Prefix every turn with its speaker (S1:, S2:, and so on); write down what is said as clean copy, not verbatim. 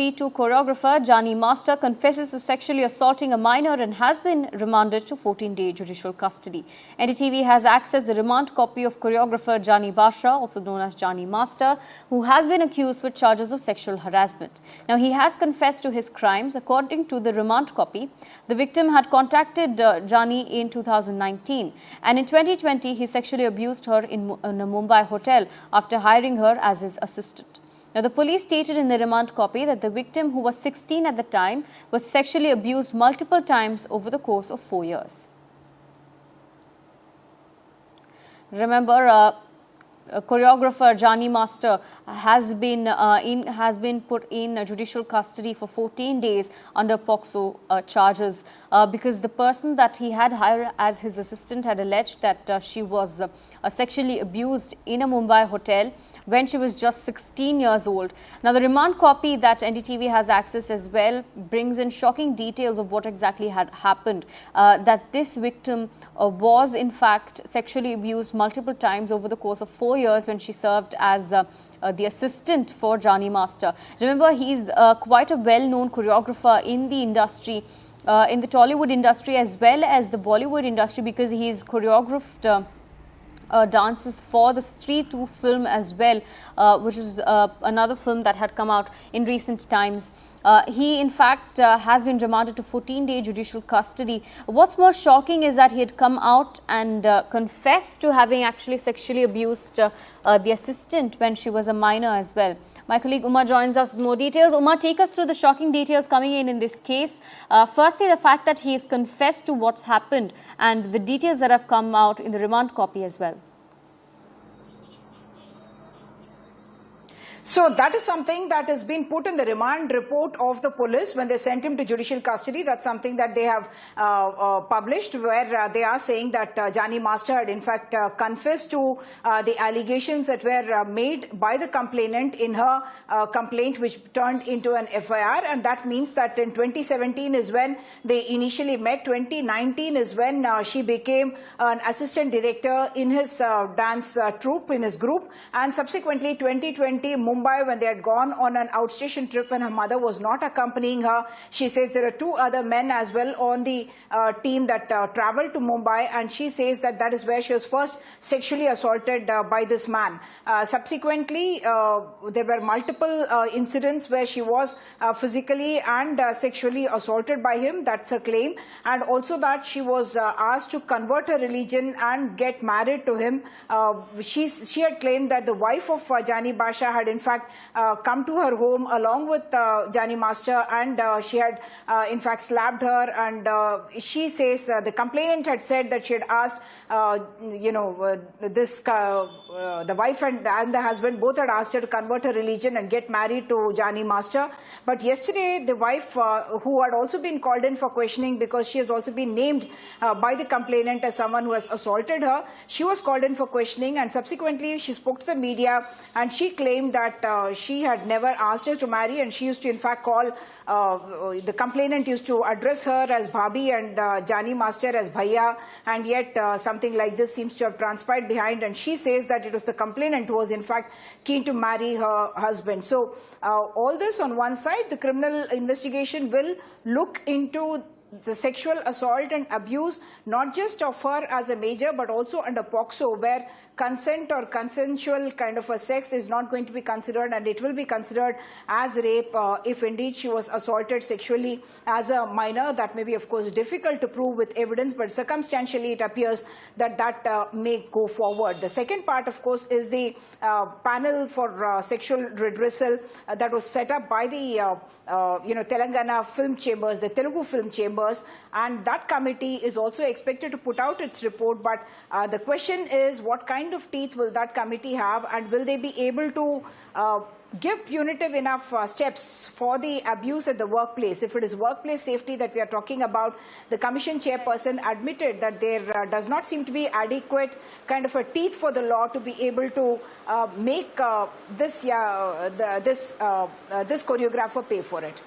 S1: Street 2 choreographer Jani Master confesses to sexually assaulting a minor and has been remanded to 14-day judicial custody. NDTV has accessed the remand copy of choreographer Jani Basha, also known as Jani Master, who has been accused with charges of sexual harassment. Now, he has confessed to his crimes. According to the remand copy, the victim had contacted Jani in 2019, and in 2020, he sexually abused her in a Mumbai hotel after hiring her as his assistant. Now, the police stated in the remand copy that the victim, who was 16 at the time, was sexually abused multiple times over the course of 4 years. Remember, choreographer Jani Master has been put in judicial custody for 14 days under POCSO charges because the person that he had hired as his assistant had alleged that she was sexually abused in a Mumbai hotel when she was just 16 years old. Now, the remand copy that NDTV has access as well brings in shocking details of what exactly had happened, that this victim was in fact sexually abused multiple times over the course of 4 years when she served as the assistant for Jani Master. Remember, he is quite a well-known choreographer in the industry, in the Tollywood industry as well as the Bollywood industry, because he is choreographed dances for the Street 2 film as well, which is another film that had come out in recent times. He in fact has been remanded to 14-day judicial custody. What's more shocking is that he had come out and confessed to having actually sexually abused the assistant when she was a minor as well. My colleague Uma joins us with more details. Uma, take us through the shocking details coming in this case. Firstly, the fact that he has confessed to what's happened and the details that have come out in the remand copy as well.
S2: So that is something that has been put in the remand report of the police when they sent him to judicial custody. That's something that they have published, where they are saying that Jani Master had in fact confessed to the allegations that were made by the complainant in her complaint, which turned into an FIR. And that means that in 2017 is when they initially met. 2019 is when she became an assistant director in his dance troupe, in his group. And subsequently 2020, Mumbai, when they had gone on an outstation trip when her mother was not accompanying her. She says there are 2 other men as well on the team that traveled to Mumbai, and she says that that is where she was first sexually assaulted by this man. Subsequently, there were multiple incidents where she was physically and sexually assaulted by him. That's her claim. And also that she was asked to convert her religion and get married to him. She had claimed that the wife of Jani Basha had in fact come to her home along with Jani Master, and she had in fact slapped her. And she says the complainant had said that she had asked, the wife and the husband both had asked her to convert her religion and get married to Jani Master. But yesterday, the wife, who had also been called in for questioning because she has also been named by the complainant as someone who has assaulted her, she was called in for questioning, and subsequently she spoke to the media and she claimed that she had never asked her to marry, and she used to in fact call, the complainant used to address her as Bhabhi and Jani Master as Bhaiya, and yet something like this seems to have transpired behind, and she says that it was the complainant who was in fact keen to marry her husband. So all this on one side, the criminal investigation will look into the sexual assault and abuse, not just of her as a major, but also under POCSO, where consent or consensual kind of a sex is not going to be considered, and it will be considered as rape if indeed she was assaulted sexually as a minor. That may be, of course, difficult to prove with evidence, but circumstantially it appears that that may go forward. The second part, of course, is the panel for sexual redressal that was set up by the Telangana film chambers, the Telugu film chambers, and that committee is also expected to put out its report. But the question is, what kind of teeth will that committee have, and will they be able to give punitive enough steps for the abuse at the workplace? If it is workplace safety that we are talking about, the commission chairperson admitted that there does not seem to be adequate kind of a teeth for the law to be able to make this choreographer pay for it.